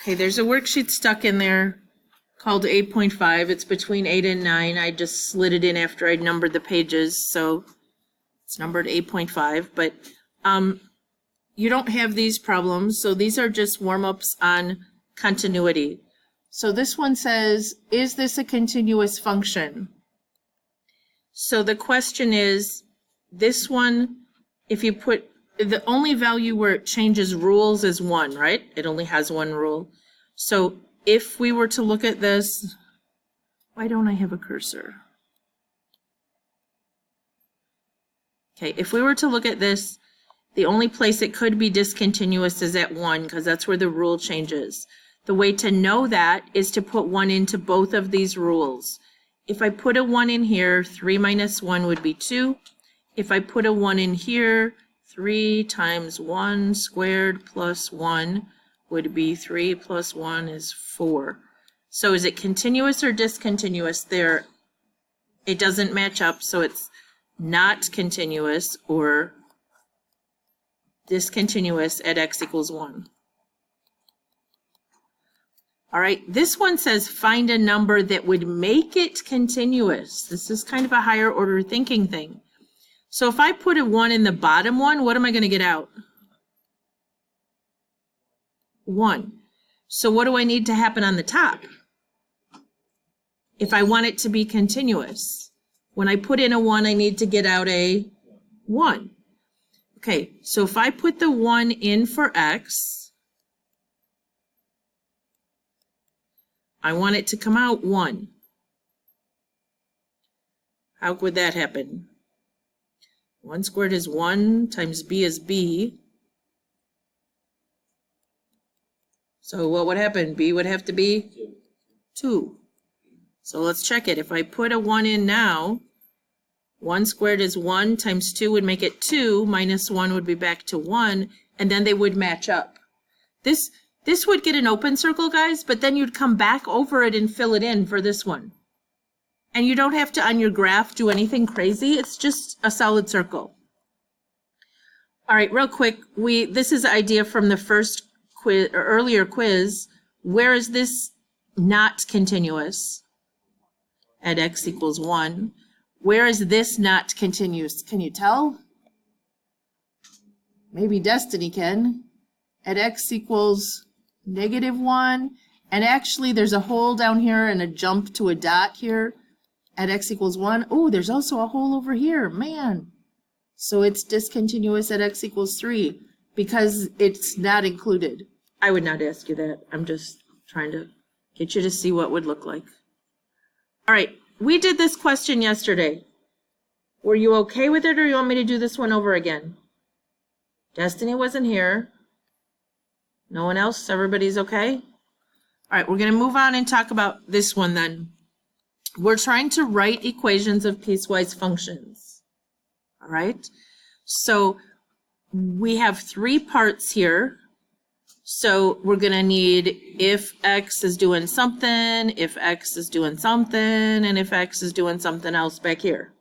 Okay, there's a worksheet stuck in there called 8.5. It's between 8 and 9. I just slid it in after I numbered the pages, so it's numbered 8.5. But you don't have these problems, so these are just warm-ups on continuity. So this one says, is this a continuous function? So the question is, this one, if you put, the only value where it changes rules is 1, right? It only has 1 rule. So if we were to look at this, why don't I have a cursor? Okay, if we were to look at this, the only place it could be discontinuous is at 1, because that's where the rule changes. The way to know that is to put 1 into both of these rules. If I put a 1 in here, 3 minus 1 would be 2. If I put a 1 in here, 3 times 1 squared plus 1 would be 3 plus 1 is 4. So is it continuous or discontinuous there? It doesn't match up, so it's not continuous or discontinuous at x equals 1. All right, this one says find a number that would make it continuous. This is kind of a higher order thinking thing. So if I put a 1 in the bottom one, what am I going to get out? 1. So what do I need to happen on the top if I want it to be continuous? When I put in a 1, I need to get out a 1. Okay, so if I put the 1 in for x, I want it to come out 1. How would that happen? 1 squared is 1 times b is b. So what would happen? B would have to be 2. So let's check it. If I put a 1 in now, 1 squared is 1 times 2 would make it 2, minus 1 would be back to 1, and then they would match up. This would get an open circle, guys, but then you'd come back over it and fill it in for this one. And you don't have to, on your graph, do anything crazy. It's just a solid circle. All right, real quick, this is an idea from the first quiz, or earlier quiz. Where is this not continuous? At x equals 1. Where is this not continuous? Can you tell? Maybe Destiny can. At x equals -1. And actually, there's a hole down here and a jump to a dot here. At x equals 1. Oh, there's also a hole over here. Man. So it's discontinuous at x equals 3 because it's not included. I would not ask you that. I'm just trying to get you to see what would look like. All right. We did this question yesterday. Were you okay with it, or you want me to do this one over again? Destiny wasn't here. No one else? Everybody's okay? All right, we're going to move on and talk about this one then. We're trying to write equations of piecewise functions. All right? So we have 3 parts here. So we're going to need if x is doing something, if x is doing something, and if x is doing something else back here.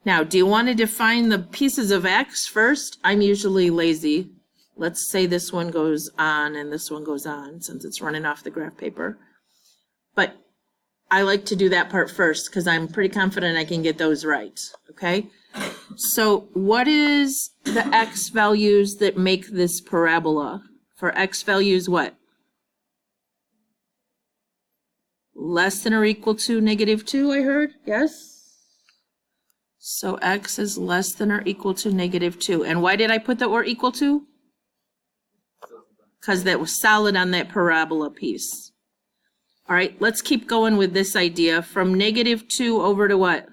Now, do you want to define the pieces of x first? I'm usually lazy. Let's say this one goes on and this one goes on since it's running off the graph paper. But I like to do that part first because I'm pretty confident I can get those right, okay? So what is the x values that make this parabola? For x values, what? Less than or equal to -2, I heard, yes? So x is less than or equal to -2. And why did I put the or equal to? Because that was solid on that parabola piece. All right, let's keep going with this idea. From -2 over to what?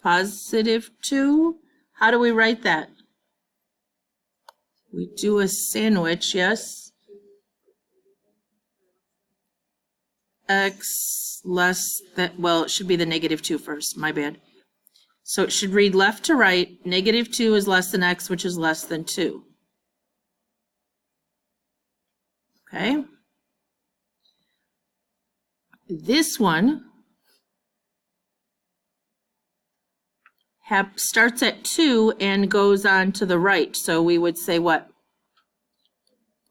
+2. How do we write that? We do a sandwich, yes? X less than, well, it should be the -2 first, my bad. So it should read left to right. -2 is less than x, which is less than 2. Okay? This one starts at 2 and goes on to the right. So we would say what?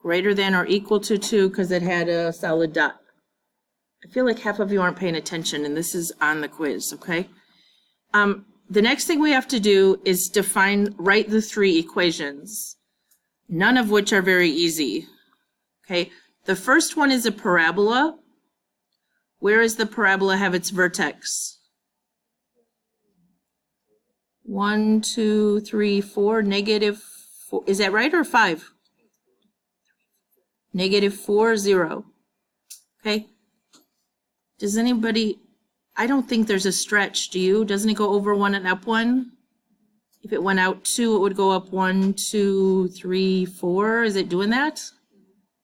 greater than or equal to 2 because it had a solid dot. I feel like half of you aren't paying attention, and this is on the quiz, okay? The next thing we have to do is write the 3 equations, none of which are very easy, okay? The first one is a parabola. Where does the parabola have its vertex? 1, 2, 3, 4, -4. Is that right or 5? -4, 0. Okay. Does anybody, I don't think there's a stretch, do you? Doesn't it go over 1 and up 1? If it went out 2, it would go up 1, 2, 3, 4. Is it doing that?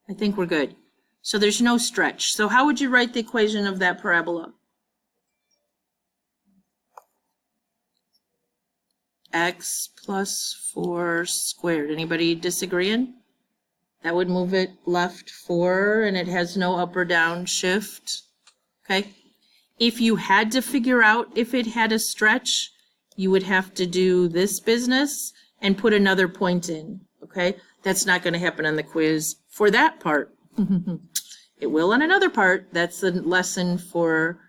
I think we're good. So there's no stretch. So how would you write the equation of that parabola? X plus 4 squared. Anybody disagreeing? That would move it left 4, and it has no up or down shift. Okay. If you had to figure out if it had a stretch, you would have to do this business and put another point in. Okay. That's not going to happen on the quiz for that part. It will on another part. That's the lesson for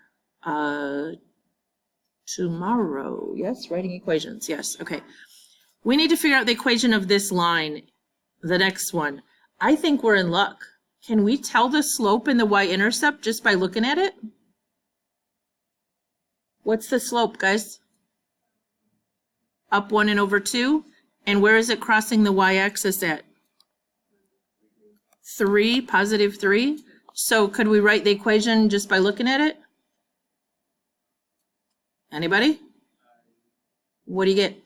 tomorrow. Yes, writing equations. Yes, okay. We need to figure out the equation of this line, the next one. I think we're in luck. Can we tell the slope and the y-intercept just by looking at it? What's the slope, guys? Up 1 and over 2. And where is it crossing the y-axis at? 3, positive 3. So could we write the equation just by looking at it? Anybody? What do you get?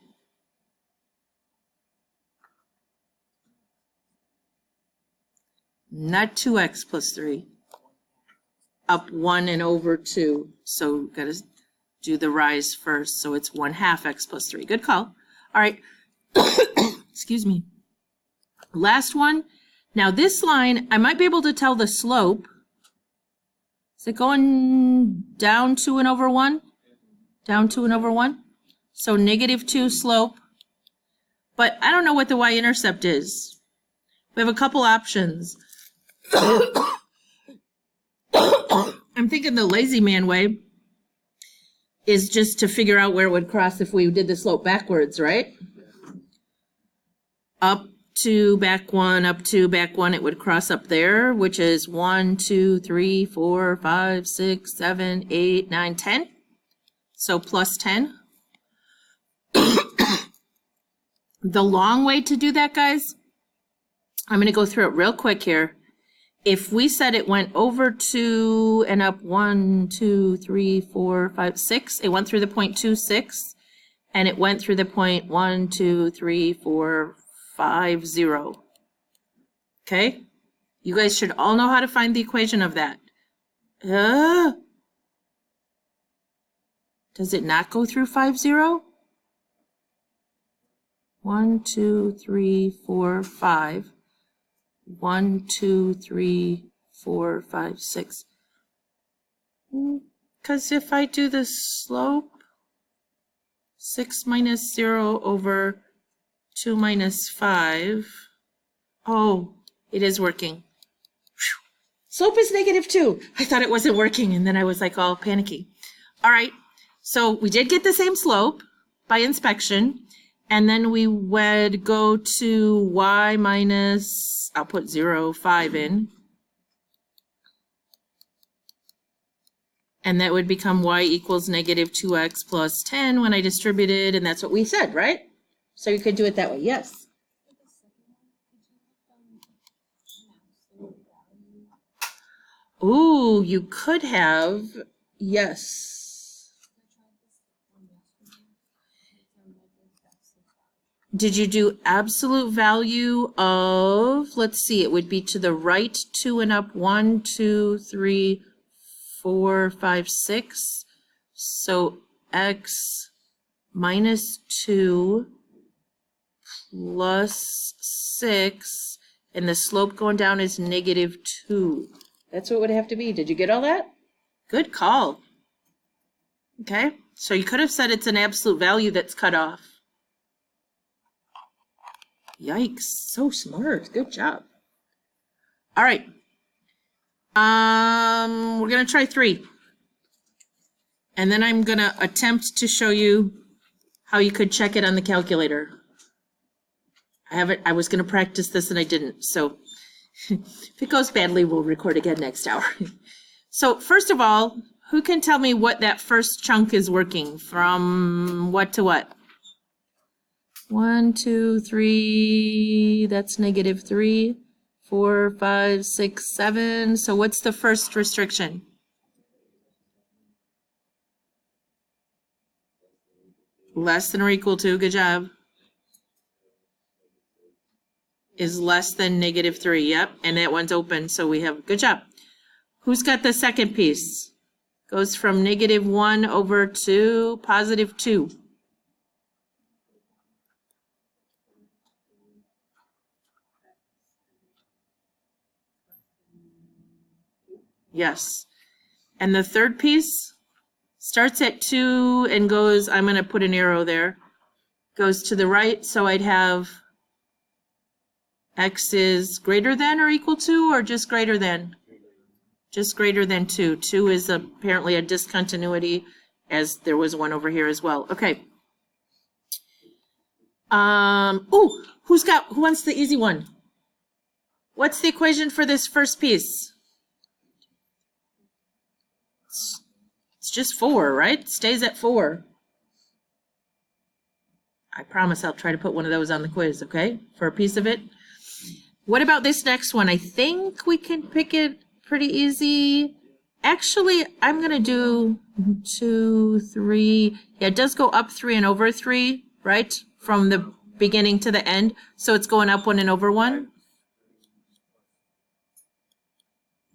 Not 2x plus 3. Up 1 and over 2. So got to do the rise first. So it's 1/2 x plus 3. Good call. All right. Excuse me. Last one. Now this line, I might be able to tell the slope. Is it going down 2 and over 1? Down 2 and over 1? So -2 slope. But I don't know what the y-intercept is. We have a couple options. I'm thinking the lazy man way is just to figure out where it would cross if we did the slope backwards, right? Up 2, back 1, up 2, back 1, it would cross up there, which is 1, 2, 3, 4, 5, 6, 7, 8, 9, 10. So plus 10. The long way to do that, guys, I'm going to go through it real quick here. If we said it went over 2 and up 1, 2, 3, 4, 5, 6, it went through the point 2, 6, and it went through the point 1, 2, 3, 4, 5, 0. Okay? You guys should all know how to find the equation of that. Does it not go through 5, 0? 1, 2, 3, 4, 5. 1, 2, 3, 4, 5, 6. Because if I do the slope, 6 minus 0 over 2 minus 5. Oh, it is working. Whew. Slope is -2. I thought it wasn't working, and then I was like all panicky. All right, so we did get the same slope by inspection, and then we would go to y minus, I'll put 0, 5 in. And that would become y equals -2x plus 10 when I distributed, and that's what we said, right? So you could do it that way, yes. Ooh, you could have, yes. Did you do absolute value of, let's see, it would be to the right 2 and up 1, 2, 3, 4, 5, 6. So x minus 2 plus 6, and the slope going down is -2. That's what it would have to be. Did you get all that? Good call. Okay, so you could have said it's an absolute value that's cut off. Yikes, so smart. Good job. All right. We're going to try 3. And then I'm going to attempt to show you how you could check it on the calculator. I was going to practice this and I didn't. So if it goes badly, we'll record again next hour. So first of all, who can tell me what that first chunk is working from what to what? 1, 2, 3, that's -3, 4, 5, 6, 7. So what's the first restriction? Less than or equal to, good job. Is less than -3, yep, and that one's open, so we have, good job. Who's got the second piece? Goes from -1 over to +2. Yes. And the third piece starts at 2 and goes, I'm going to put an arrow there, goes to the right, so I'd have x is greater than or equal to, or just greater than? Just greater than 2. 2 is apparently a discontinuity, as there was one over here as well. Okay. Ooh, who wants the easy one? What's the equation for this first piece? It's just 4, right? Stays at 4. I promise I'll try to put one of those on the quiz, okay? For a piece of it. What about this next one? I think we can pick it pretty easy. Actually, I'm going to do 2, 3. Yeah, it does go up 3 and over 3, right? From the beginning to the end. So it's going up 1 and over 1.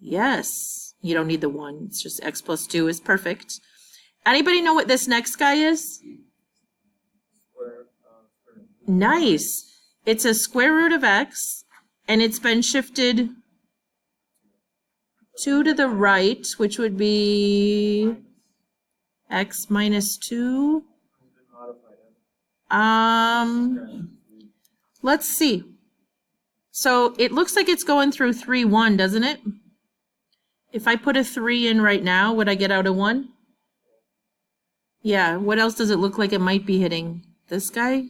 Yes. You don't need the 1. It's just x plus 2 is perfect. Anybody know what this next guy is? Nice. It's a square root of x, and it's been shifted 2 to the right, which would be x minus 2. Let's see. So it looks like it's going through 3, 1, doesn't it? If I put a 3 in right now, would I get out a 1? Yeah, what else does it look like it might be hitting? This guy?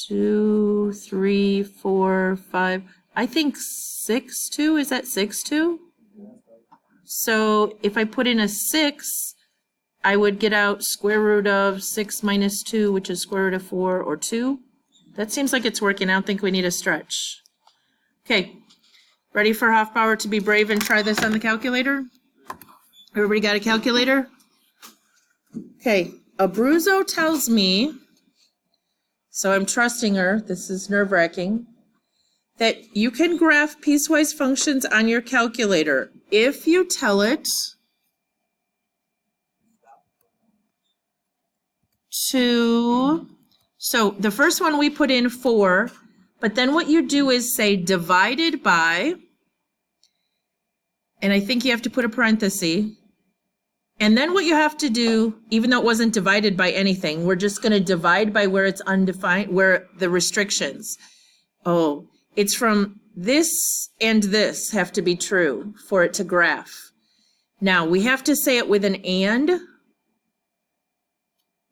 2, 3, 4, 5. I think 6, 2. Is that 6, 2? So if I put in a 6, I would get out square root of 6 minus 2, which is square root of 4, or 2. That seems like it's working. I don't think we need a stretch. Okay. Ready for Hofbauer to be brave and try this on the calculator? Everybody got a calculator? Okay. Abruzzo tells me, so I'm trusting her, this is nerve-wracking, that you can graph piecewise functions on your calculator if you tell it to, so the first one we put in 4, but then what you do is say divided by, and I think you have to put a parenthesis, and then what you have to do, even though it wasn't divided by anything, we're just going to divide by where it's undefined, where the restrictions. Oh, it's from this and this have to be true for it to graph. Now, we have to say it with an and.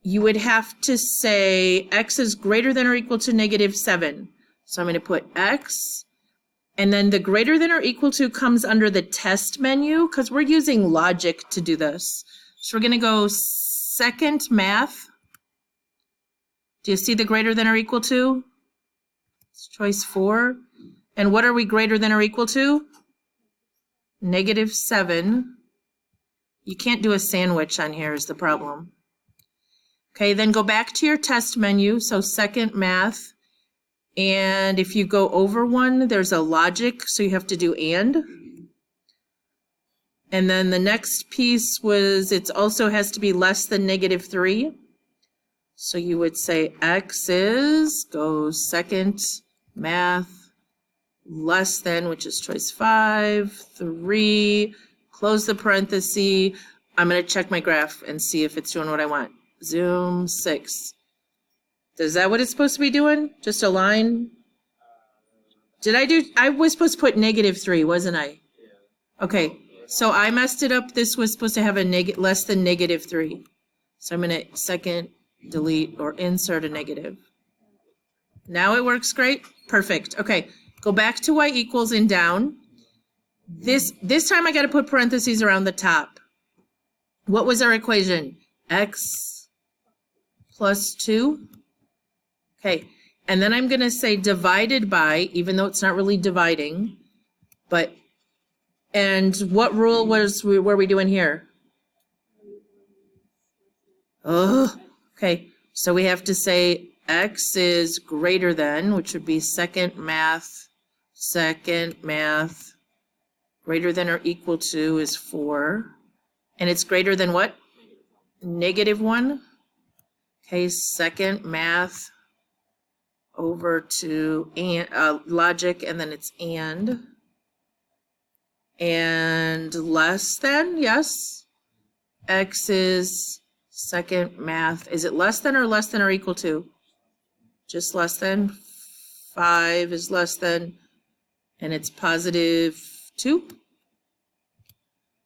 You would have to say x is greater than or equal to -7. So I'm going to put x, and then the greater than or equal to comes under the test menu because we're using logic to do this. So we're going to go second math. Do you see the greater than or equal to? It's choice 4. And what are we greater than or equal to? -7. You can't do a sandwich on here is the problem. Okay, then go back to your test menu. So second math. And if you go over 1, there's a logic, so you have to do and. And then the next piece was, it also has to be less than -3. So you would say x is, go second math, less than, which is choice 5, 3, close the parenthesis. I'm going to check my graph and see if it's doing what I want. Zoom 6. Is that what it's supposed to be doing? Just a line? I was supposed to put -3, wasn't I? Okay, so I messed it up. This was supposed to have a less than -3. So I'm going to second delete or insert a negative. Now it works great. Perfect. Okay, go back to y equals and down. This time I got to put parentheses around the top. What was our equation? X plus 2. Okay, and then I'm going to say divided by, even though it's not really dividing, but, and what rule were we doing here? Oh, okay, so we have to say X is greater than, which would be second math, greater than or equal to is 4. And it's greater than what? -1. Okay, second math over to logic, and then it's and less than, yes. X is second math. Is it less than or equal to? Just less than. 5 is less than, and it's +2.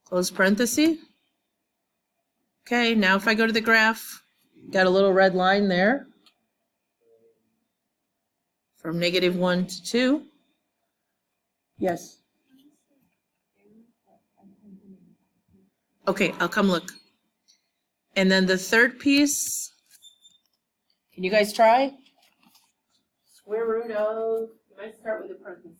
Close parenthesis. Okay, now if I go to the graph, got a little red line there from -1 to 2. Yes. Okay, I'll come look. And then the third piece, can you guys try? Square root of, you might start with a parenthesis.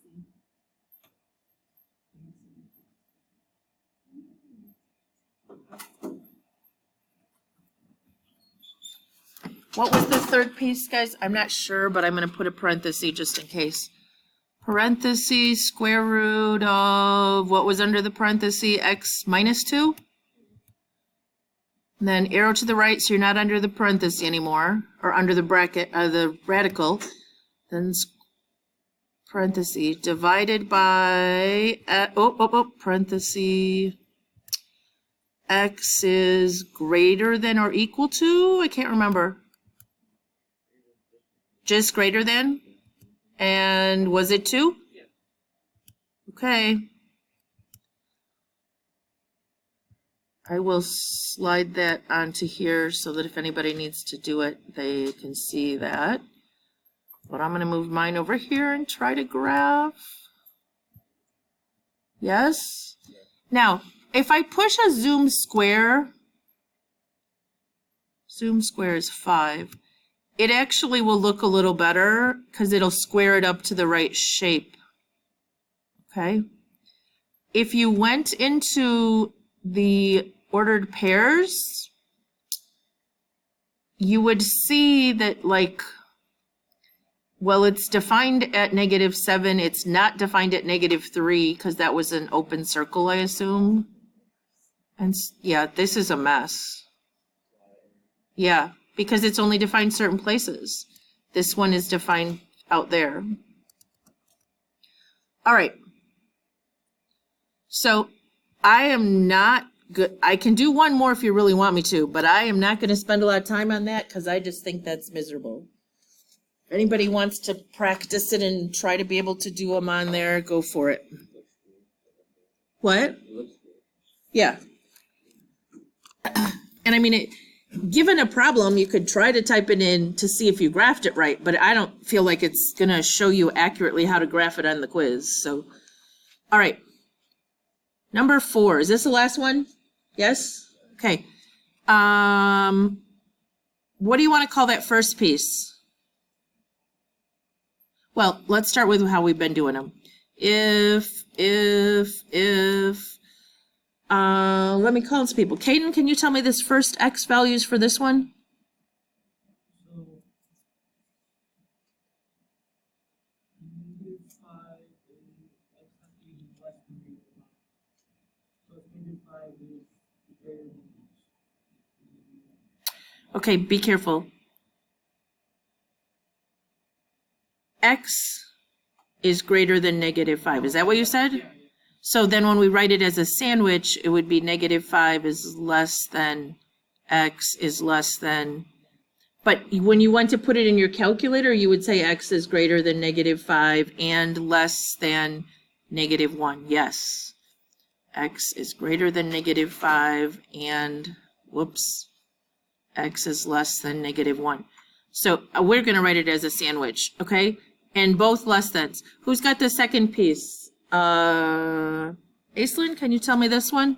What was the third piece, guys? I'm not sure, but I'm going to put a parenthesis just in case. Parenthesis, square root of, what was under the parenthesis? X minus 2? And then arrow to the right, so you're not under the parenthesis anymore, or under the bracket, the radical. Then parenthesis, divided by, parenthesis, X is greater than or equal to? I can't remember. Just greater than? And was it 2? Yeah. Okay. I will slide that onto here so that if anybody needs to do it, they can see that. But I'm going to move mine over here and try to graph. Yes? Now, if I push a zoom square is 5. It actually will look a little better because it'll square it up to the right shape. Okay? If you went into the ordered pairs, you would see that, like, well, it's defined at -7. It's not defined at -3 because that was an open circle, I assume. And yeah, this is a mess. Yeah, because it's only defined certain places. This one is defined out there. All right. So I am not good. I can do one more if you really want me to, but I am not going to spend a lot of time on that because I just think that's miserable. If anybody wants to practice it and try to be able to do them on there, go for it. What? Yeah. And I mean, given a problem, you could try to type it in to see if you graphed it right, but I don't feel like it's going to show you accurately how to graph it on the quiz. So, all right. Number 4. Is this the last one? Yes? Okay. What do you want to call that first piece? Well, let's start with how we've been doing them. If, let me call some people. Caden, can you tell me this first X values for this one? Okay, be careful. X is greater than -5. Is that what you said? So then when we write it as a sandwich, it would be -5 is less than X is less than. But when you want to put it in your calculator, you would say x is greater than -5 and less than -1. Yes. X is greater than -5 and, whoops, x is less than -1. So we're going to write it as a sandwich, okay? And both less thans. Who's got the second piece? Aislinn, can you tell me this one?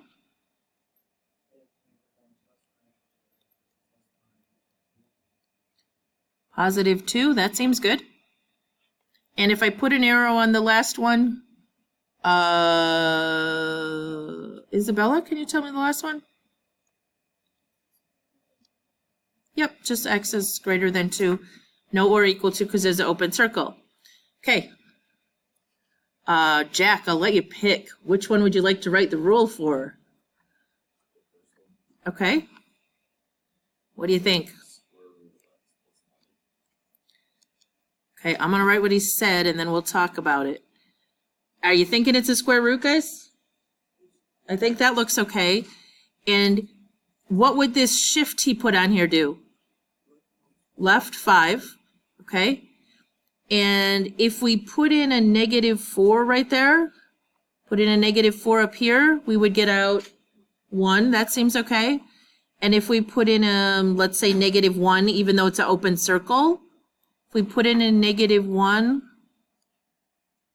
+2, that seems good. And if I put an arrow on the last one, Isabella, can you tell me the last one? Yep, just x is greater than 2, no or equal to, because there's an open circle. Okay. Jack, I'll let you pick. Which one would you like to write the rule for? Okay. What do you think? Okay, I'm going to write what he said, and then we'll talk about it. Are you thinking it's a square root, guys? I think that looks okay. And what would this shift he put on here do? Left 5, okay? And if we put in a -4 right there, put in a -4 up here, we would get out 1. That seems okay. And if we put in, let's say -1, even though it's an open circle, if we put in a -1,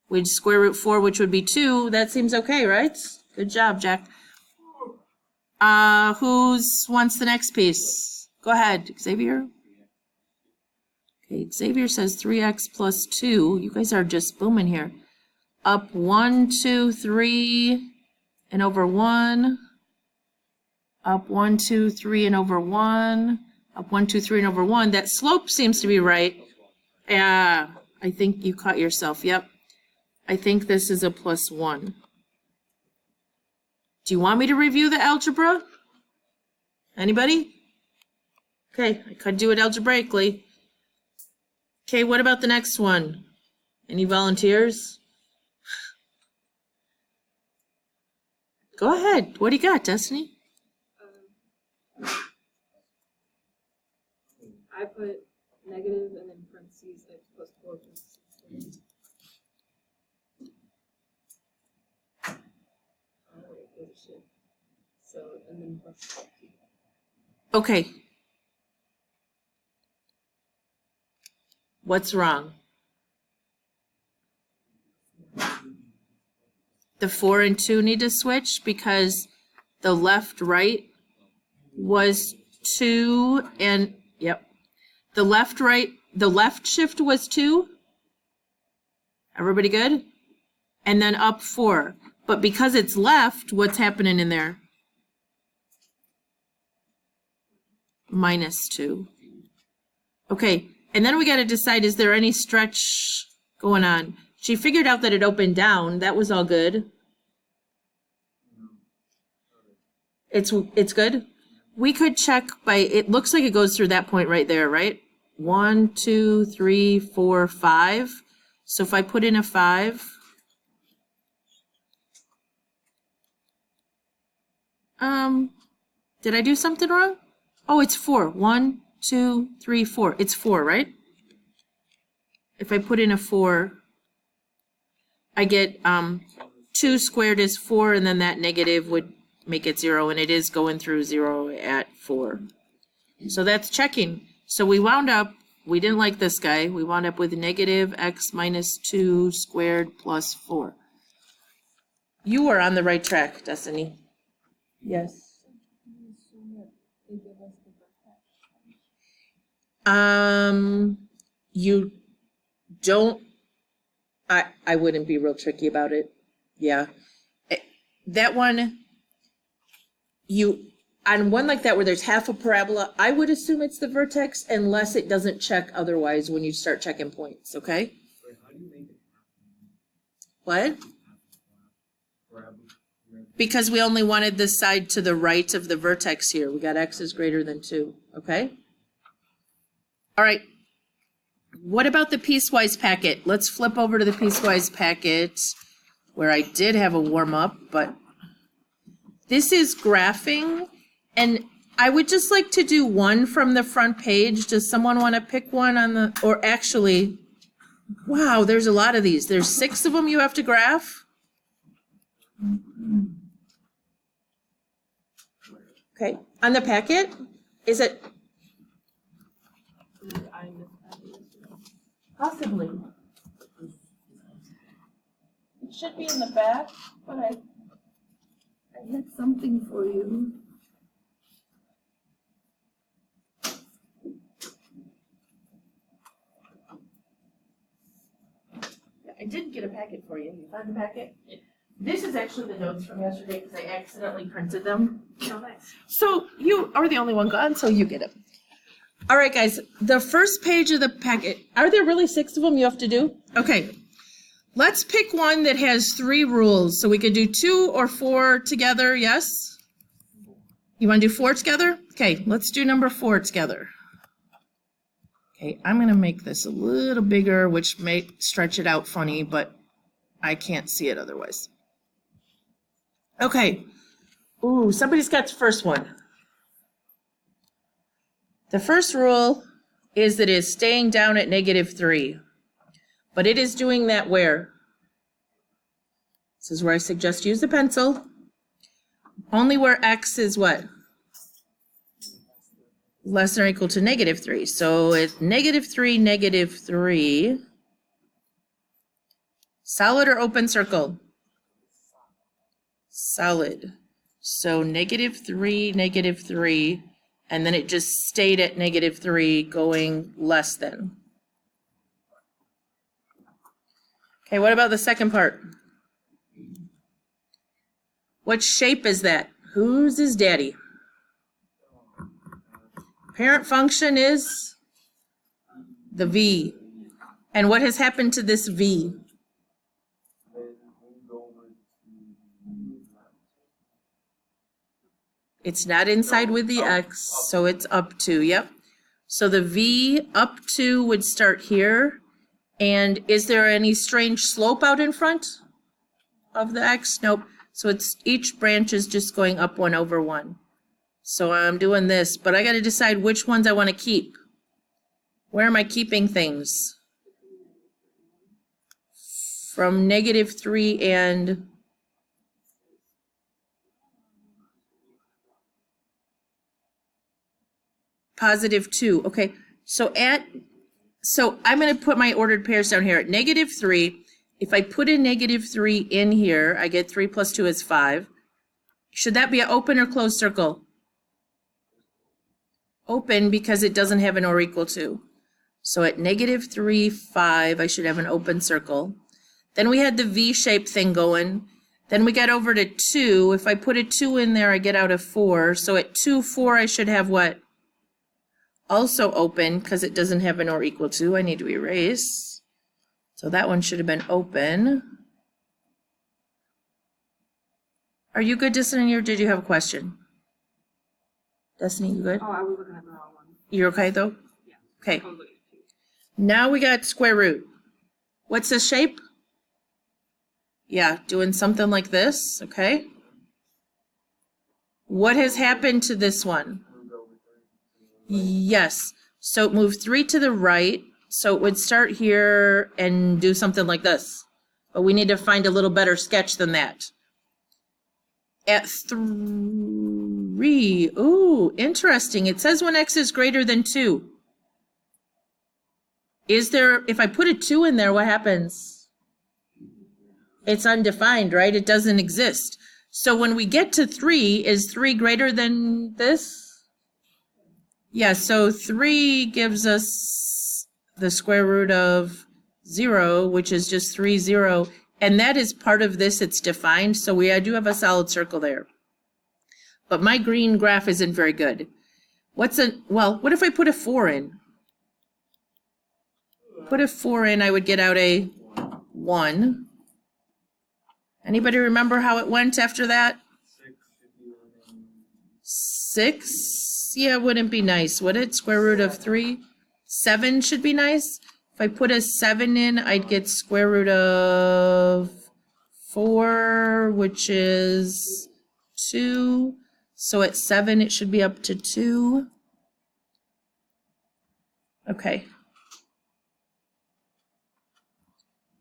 we'd square root 4, which would be 2. That seems okay, right? Good job, Jack. Who wants the next piece? Go ahead, Xavier. Okay, Xavier says 3x plus 2. You guys are just booming here. Up 1, 2, 3, and over 1. Up 1, 2, 3, and over 1. Up 1, 2, 3, and over 1. That slope seems to be right. Yeah, I think you caught yourself. Yep. I think this is a +1. Do you want me to review the algebra? Anybody? Okay, I could do it algebraically. Okay, what about the next one? Any volunteers? Go ahead. What do you got, Destiny? I put negative and then parentheses x plus 4 plus 6. So, and then plus 2. Okay. What's wrong? The 4 and 2 need to switch because the left-right was 2 and, yep. The left shift was 2. Everybody good? And then up 4. But because it's left, what's happening in there? -2. Okay, and then we got to decide, is there any stretch going on? She figured out that it opened down. That was all good. It's good? We could check by, it looks like it goes through that point right there, right? 1, 2, 3, 4, 5. So if I put in a 5, did I do something wrong? Oh, it's 4. 1, 2, 3, 4. It's 4, right? If I put in a 4, I get 2 squared is 4, and then that negative would make it 0, and it is going through 0 at 4. So that's checking. So we wound up, we didn't like this guy. We wound up with negative x minus 2 squared plus 4. You are on the right track, Destiny. Yes. You don't, I wouldn't be real tricky about it. Yeah. That one, on one like that where there's half a parabola, I would assume it's the vertex unless it doesn't check otherwise when you start checking points, okay? What? Because we only wanted this side to the right of the vertex here. We got x is greater than 2, okay? All right. What about the piecewise packet? Let's flip over to the piecewise packet where I did have a warm-up, but this is graphing, and I would just like to do one from the front page. Does someone want to pick one on the, or actually, wow, there's a lot of these. There's 6 of them you have to graph. Okay, on the packet, is it? Possibly. It should be in the back, but I had something for you. I did get a packet for you. You found the packet? This is actually the notes from yesterday because I accidentally printed them. Oh, nice. So you are the only one gone, so you get it. All right, guys, the first page of the packet, are there really 6 of them you have to do? Okay, let's pick one that has 3 rules. So we could do 2 or 4 together, yes? You want to do 4 together? Okay, let's do number 4 together. Okay, I'm going to make this a little bigger, which may stretch it out funny, but I can't see it otherwise. Okay. Ooh, somebody's got the first one. The first rule is that it is staying down at -3. But it is doing that where? This is where I suggest use the pencil. Only where x is what? Less than or equal to -3. So it's -3, -3. Solid or open circle? Solid. So -3, -3, and then it just stayed at -3 going less than. Okay, what about the second part? What shape is that? Whose is daddy? Parent function is the V. And what has happened to this V? It's not inside with the X, so it's up to, yep. So the V up to would start here. And is there any strange slope out in front of the X? Nope. So it's each branch is just going up 1/1. So I'm doing this, but I got to decide which ones I want to keep. Where am I keeping things? From -3 and +2. Okay, so I'm going to put my ordered pairs down here at -3. If I put a -3 in here, I get 3 + 2 is 5. Should that be an open or closed circle? Open, because it doesn't have an or equal to. So at -3, 5, I should have an open circle. Then we had the V-shaped thing going. Then we got over to 2. If I put a 2 in there, I get out a 4. So at 2, 4, I should have what? Also open, because it doesn't have an or equal to. I need to erase. So that one should have been open. Are you good, Destiny, or did you have a question? Destiny, you good? Oh, I was looking at the wrong one. You're okay, though? Yeah. Okay. I was looking at 2. Now we got square root. What's the shape? Yeah, doing something like this, okay? What has happened to this one? Yes, so it moved 3 to the right, so it would start here and do something like this. But we need to find a little better sketch than that. At 3, ooh, interesting. It says when x is greater than 2. Is there, if I put a 2 in there, what happens? It's undefined, right? It doesn't exist. So when we get to 3, is 3 greater than this? Yeah, so 3 gives us the square root of 0, which is just 3, 0. And that is part of this, it's defined. So I do have a solid circle there. But my green graph isn't very good. What if I put a 4 in? Put a 4 in, I would get out a 1. Anybody remember how it went after that? 6? Yeah, wouldn't be nice, would it? Square root of 3? 7 should be nice. If I put a 7 in, I'd get square root of 4, which is 2. So at 7, it should be up to 2. Okay.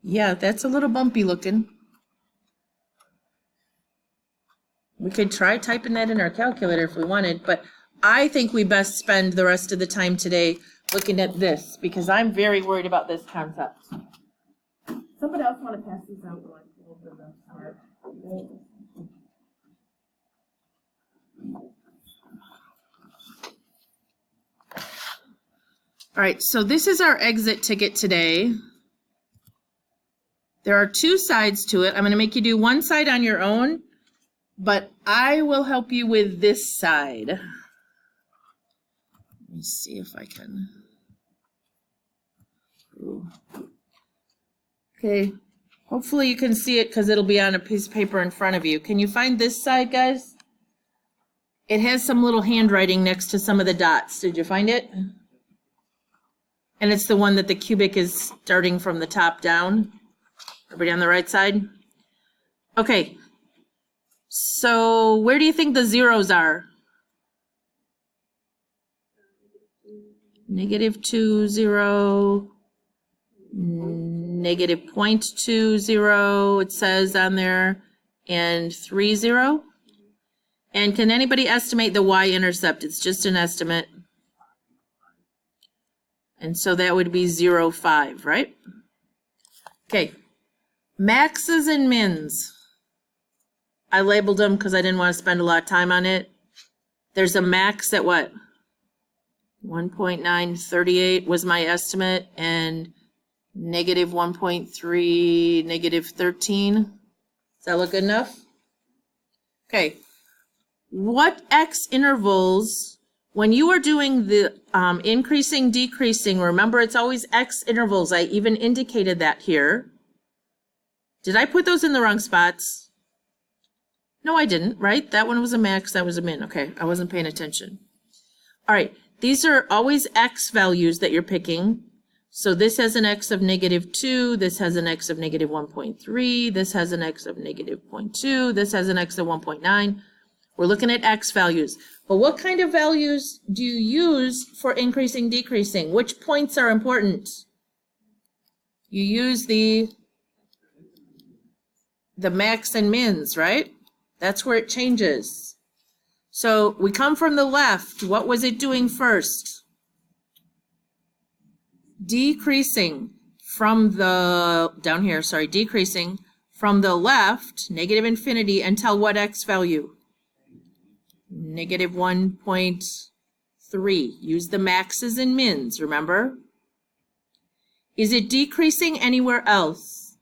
Yeah, that's a little bumpy looking. We could try typing that in our calculator if we wanted, but I think we best spend the rest of the time today looking at this because I'm very worried about this concept. Somebody else want to pass these out while I pull over the card? All right, so this is our exit ticket today. There are 2 sides to it. I'm going to make you do one side on your own, but I will help you with this side. Let me see if I can. Ooh. Okay, hopefully you can see it because it'll be on a piece of paper in front of you. Can you find this side, guys? It has some little handwriting next to some of the dots. Did you find it? And it's the one that the cubic is starting from the top down. Everybody on the right side? Okay. So where do you think the zeros are? -2, 0, -0.20, it says on there, and 3, 0. And can anybody estimate the y-intercept? It's just an estimate. And so that would be 0, 5, right? Okay. Maxes and mins. I labeled them because I didn't want to spend a lot of time on it. There's a max at what? 1.938 was my estimate, and -1.3, -13. Does that look good enough? Okay. What x intervals, when you are doing the increasing, decreasing, remember it's always x intervals. I even indicated that here. Did I put those in the wrong spots? No, I didn't, right? That one was a max, that was a min. Okay, I wasn't paying attention. All right, these are always x values that you're picking. So this has an x of -2, this has an x of -1.3, this has an x of -0.2, this has an x of 1.9. We're looking at x values. But what kind of values do you use for increasing, decreasing? Which points are important? You use the max and mins, right? That's where it changes. So we come from the left. What was it doing first? Decreasing from the, down here, sorry, decreasing from the left, -infinity, until what x value? -1.3. Use the maxes and mins, remember? Is it decreasing anywhere else?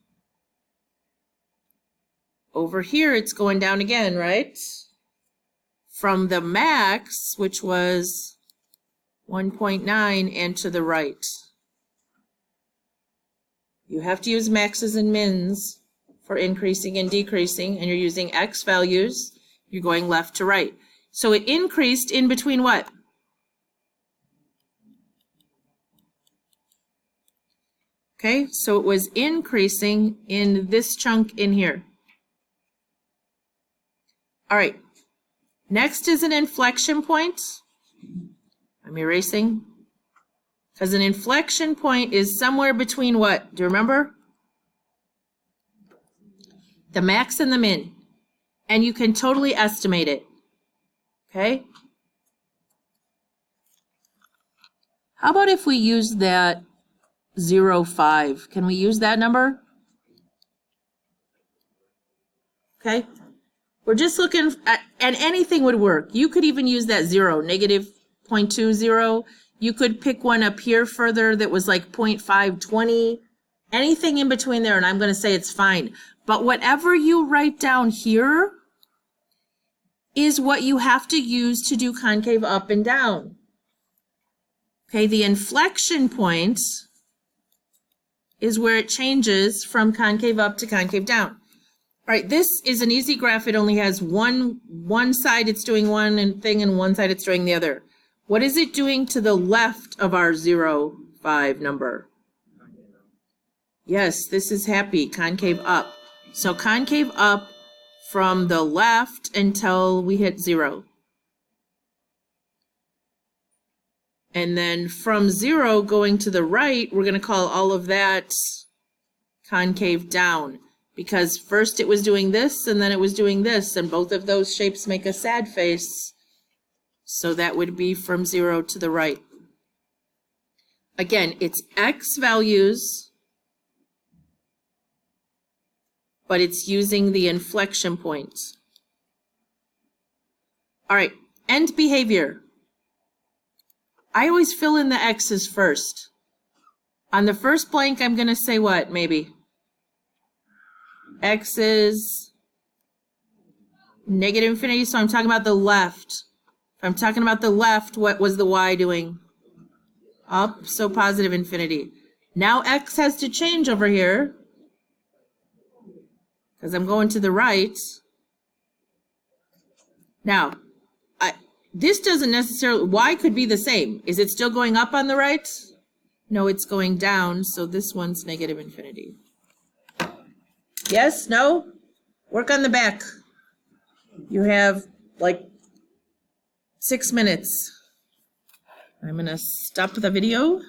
Over here, it's going down again, right? From the max, which was 1.9, and to the right. You have to use maxes and mins for increasing and decreasing, and you're using x values. You're going left to right. So it increased in between what? Okay, so it was increasing in this chunk in here. All right, next is an inflection point. I'm erasing. Because an inflection point is somewhere between what? Do you remember? The max and the min. And you can totally estimate it. Okay? How about if we use that 0.5? Can we use that number? Okay? We're just looking at, and anything would work. You could even use that 0, -0.20. You could pick one up here further that was like 0.520. Anything in between there, and I'm going to say it's fine. But whatever you write down here is what you have to use to do concave up and down. Okay, the inflection point is where it changes from concave up to concave down. All right, this is an easy graph. It only has one side it's doing one thing and one side it's doing the other. What is it doing to the left of our 0.5 number? Yes, this is happy, concave up. So concave up from the left until we hit 0. And then from 0 going to the right, we're going to call all of that concave down, because first it was doing this and then it was doing this, and both of those shapes make a sad face. So that would be from 0 to the right. Again, it's x values, but it's using the inflection point. All right, end behavior. I always fill in the x's first. On the first blank, I'm going to say what, maybe? X is negative infinity, so I'm talking about the left. If I'm talking about the left, what was the y doing? Up, so positive infinity. Now x has to change over here, because I'm going to the right. Now, this doesn't necessarily, y could be the same. Is it still going up on the right? No, it's going down, so this one's negative infinity. Yes, no? Work on the back. You have like 6 minutes. I'm going to stop the video.